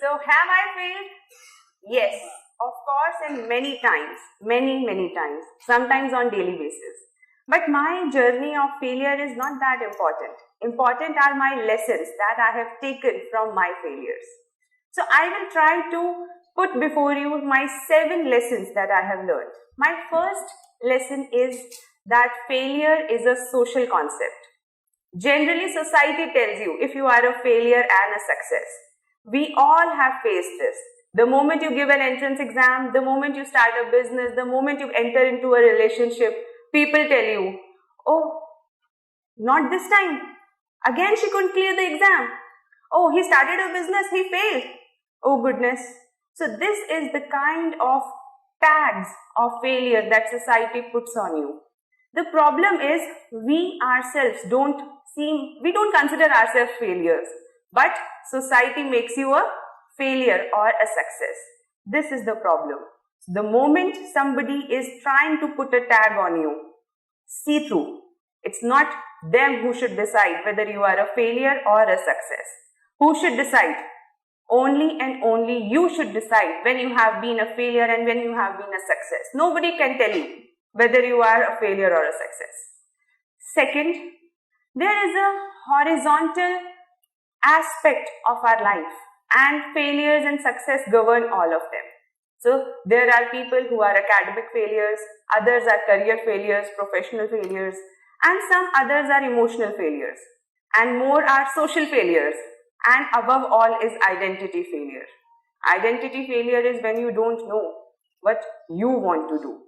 So have I failed? Yes, of course, and many times, many times, sometimes on daily basis. But my journey of failure is not that important. Important are my lessons that I have taken from my failures. So I will try to put before you my 7 lessons that I have learned. My first lesson is that failure is a social concept. Generally, society tells you if you are a failure and a success. We all have faced this. The moment you give an entrance exam, the moment you start a business, the moment you enter into a relationship, people tell you, oh, not this time. Again, she couldn't clear the exam. Oh, he started a business, he failed. Oh goodness. So this is the kind of tags of failure that society puts on you. The problem is we ourselves don't consider ourselves failures, but society makes you a failure or a success. This is the problem. The moment somebody is trying to put a tag on you, see through. It's not them who should decide whether you are a failure or a success. Who should decide? Only and only you should decide when you have been a failure and when you have been a success. Nobody can tell you whether you are a failure or a success. Second, there is a horizontal aspect of our life, and failures and success govern all of them. So there are people who are academic failures, others are career failures, professional failures, and some others are emotional failures, and more are social failures, and above all is identity failure. Identity failure is when you don't know what you want to do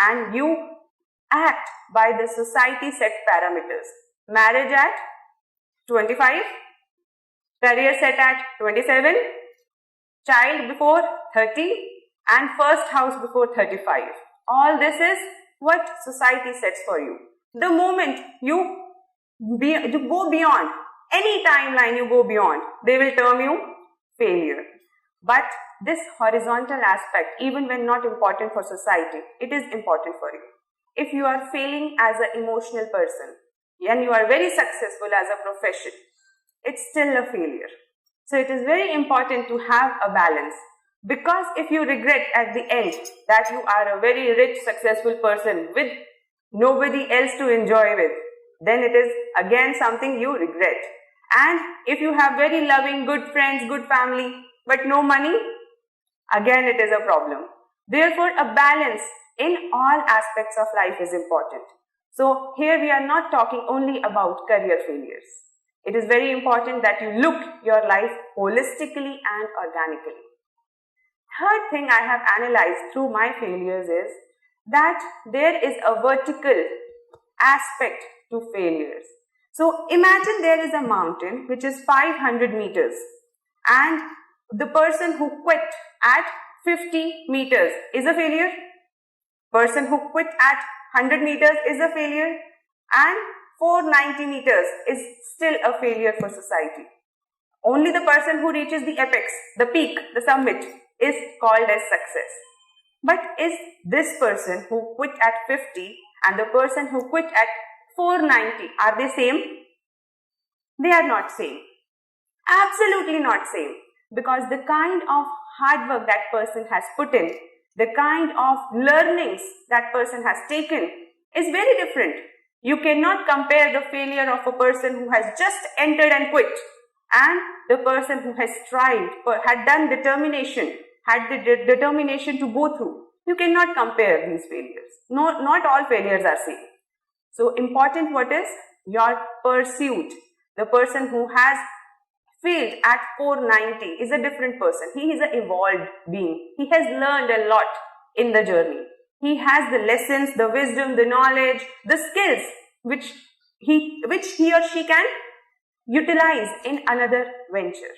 and you act by the society set parameters. Marriage at 25, career set at 27, child before 30, and first house before 35. All this is what society sets for you. The moment you go beyond, any timeline you go beyond, they will term you failure. But this horizontal aspect, even when not important for society, it is important for you. If you are failing as an emotional person and you are very successful as a profession, it's still a failure. So it is very important to have a balance, because if you regret at the end that you are a very rich, successful person with nobody else to enjoy with, then it is again something you regret. And if you have very loving, good friends, good family, but no money, again it is a problem. Therefore, a balance in all aspects of life is important. So here we are not talking only about career failures. It is very important that you look your life holistically and organically. Third thing I have analyzed through my failures is that there is a vertical aspect to failures. So imagine there is a mountain which is 500 meters and the person who quit at 50 meters is a failure. Person who quit at 100 meters is a failure, and 490 meters is still a failure for society. Only the person who reaches the apex, the peak, the summit is called as success. But is this person who quit at 50 and the person who quit at 490, are they same? They are not same. Absolutely not same. Because the kind of hard work that person has put in, the kind of learnings that person has taken is very different. You cannot compare the failure of a person who has just entered and quit and the person who has strived, had done determination, had the determination to go through. You cannot compare these failures. Not all failures are same. So important what is your pursuit. The person who has failed at 490 is a different person. He is an evolved being. He has learned a lot in the journey. He has the lessons, the wisdom, the knowledge, the skills which he or she can utilize in another venture.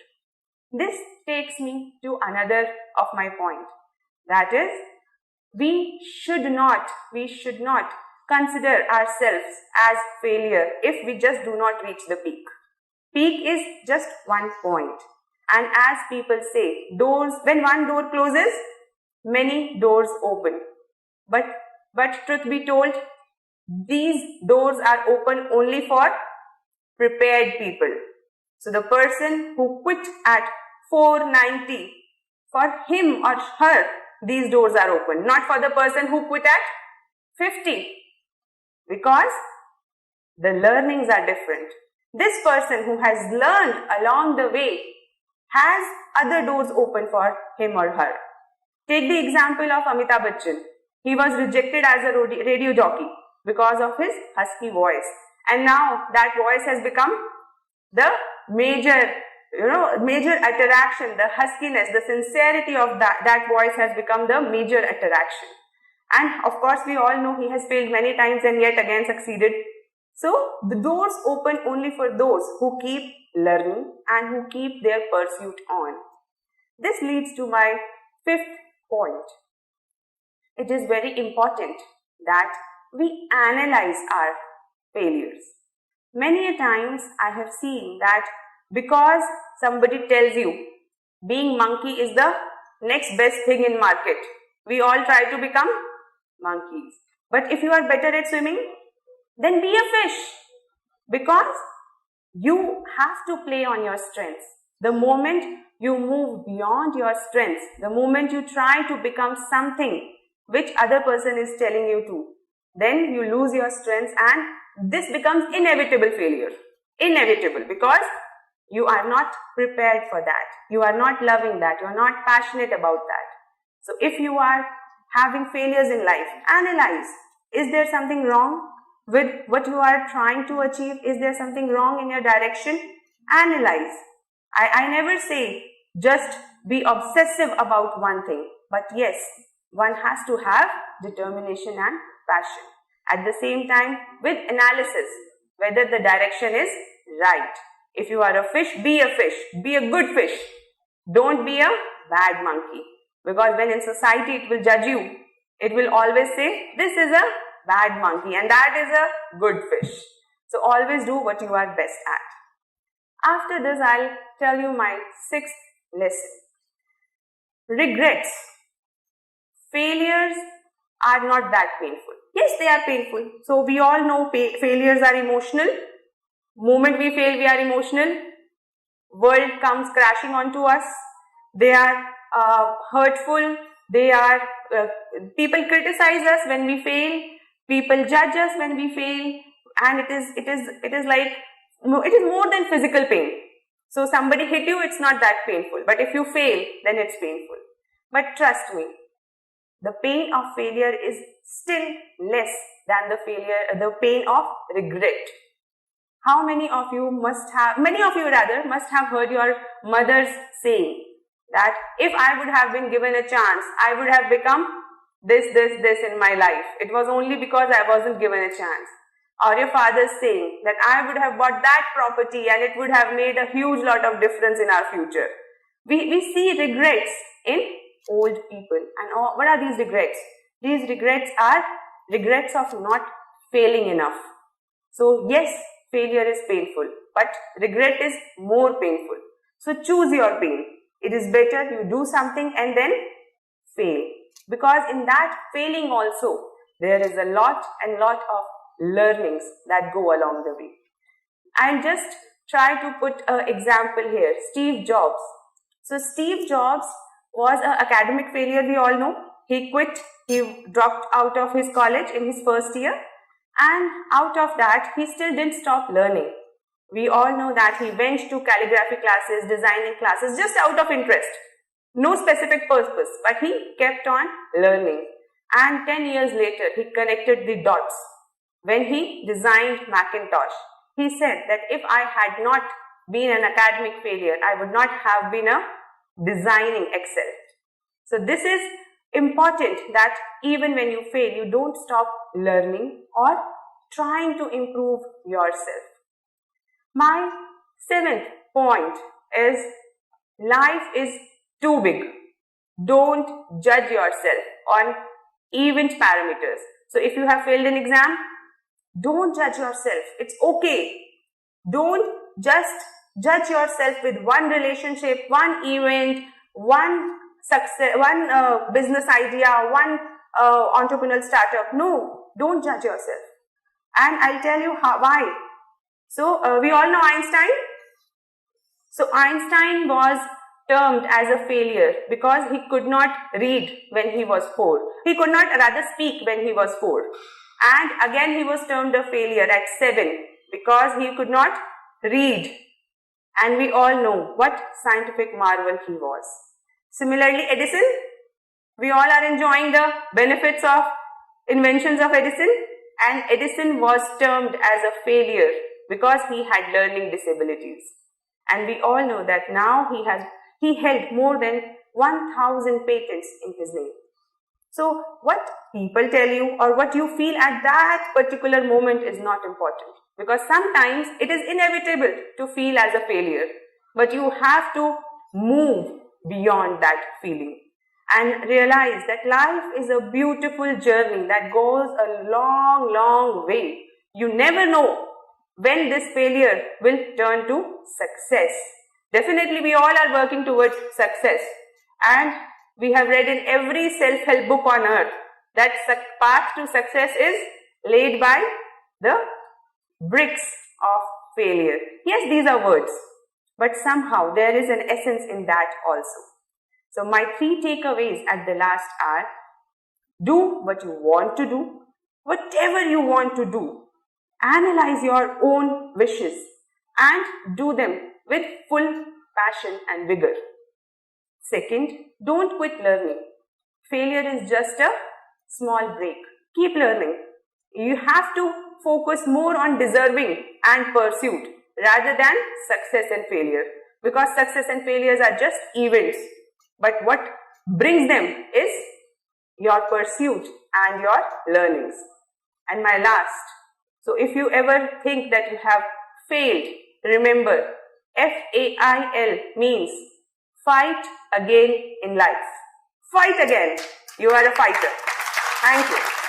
This takes me to another of my point. That is, we should not consider ourselves as failure if we just do not reach the peak. Peak is just one point. And as people say, when one door closes, many doors open. But truth be told, these doors are open only for prepared people. So the person who quit at 490. For him or her, these doors are open, not for the person who quit at 50. Because the learnings are different. This person who has learned along the way has other doors open for him or her. Take the example of Amitabh Bachchan. He was rejected as a radio jockey because of his husky voice. And now that voice has become the major attraction, the huskiness, the sincerity of that voice has become the major attraction. And of course, we all know he has failed many times and yet again succeeded. So, the doors open only for those who keep learning and who keep their pursuit on. This leads to my fifth point. It is very important that we analyze our failures. Many a times I have seen that because somebody tells you being monkey is the next best thing in market, we all try to become monkeys. But if you are better at swimming, then be a fish, because you have to play on your strengths. The moment you move beyond your strengths, the moment you try to become something which other person is telling you to, then you lose your strengths and this becomes inevitable failure. Inevitable, because you are not prepared for that. You are not loving that. You are not passionate about that. So if you are having failures in life, analyze. Is there something wrong with what you are trying to achieve? Is there something wrong in your direction? Analyze. I never say just be obsessive about one thing. But yes, one has to have determination and passion. At the same time, with analysis, whether the direction is right. If you are a fish, be a fish. Be a good fish. Don't be a bad monkey. Because when in society it will judge you, it will always say, this is a bad monkey and that is a good fish. So always do what you are best at. After this, I'll tell you my sixth lesson. Regrets. Failures are not that painful. Yes, they are painful. So we all know failures are emotional. Moment we fail, we are emotional. World comes crashing onto us. They are hurtful. They are people criticize us when we fail. People judge us when we fail, and it is more than physical pain. So somebody hit you, it's not that painful. But if you fail, then it's painful. But trust me, the pain of failure is still less than the pain of regret. How many of you must have heard your mother's saying that if I would have been given a chance, I would have become this in my life. It was only because I wasn't given a chance. Or your father's saying that I would have bought that property and it would have made a huge lot of difference in our future. We see regrets in old people. And what are these regrets? These regrets are regrets of not failing enough. So yes, failure is painful, but regret is more painful. So choose your pain. It is better you do something and then fail. Because in that failing also, there is a lot of learnings that go along the way. I'll just try to put an example here. Steve Jobs. So Steve Jobs was an academic failure, we all know. He quit, he dropped out of his college in his first year, and out of that, he still didn't stop learning. We all know that he went to calligraphy classes, designing classes, just out of interest. No specific purpose, but he kept on learning. And 10 years later, he connected the dots. When he designed Macintosh, he said that if I had not been an academic failure, I would not have been a designing Excel. So this is important, that even when you fail, you don't stop learning or trying to improve yourself. My seventh point is life is too big. Don't judge yourself on event parameters. So if you have failed an exam, don't judge yourself. It's okay. Don't just judge yourself with one relationship, one event, one success, one business idea, one entrepreneurial startup. No, don't judge yourself. And I'll tell you why. So we all know Einstein. So Einstein was termed as a failure because he could not read when he was 4. He could not rather speak when he was 4. And again he was termed a failure at 7 because he could not read. And we all know what scientific marvel he was. Similarly, Edison, we all are enjoying the benefits of inventions of Edison, and Edison was termed as a failure because he had learning disabilities. And we all know that now he held more than 1,000 patents in his name. So what people tell you or what you feel at that particular moment is not important, because sometimes it is inevitable to feel as a failure, but you have to move beyond that feeling and realize that life is a beautiful journey that goes a long, long way. You never know when this failure will turn to success. Definitely we all are working towards success, and we have read in every self-help book on earth that path to success is laid by the bricks of failure. Yes, these are words, but somehow there is an essence in that also. So my 3 takeaways at the last are: do what you want to do, whatever you want to do. Analyze your own wishes and do them with full passion and vigor. Second, don't quit learning. Failure is just a small break. Keep learning. You have to focus more on deserving and pursuit rather than success and failure, because success and failures are just events, but what brings them is your pursuit and your learnings. And my last, so if you ever think that you have failed, remember, FAIL means fight again in life. Fight again. You are a fighter. Thank you.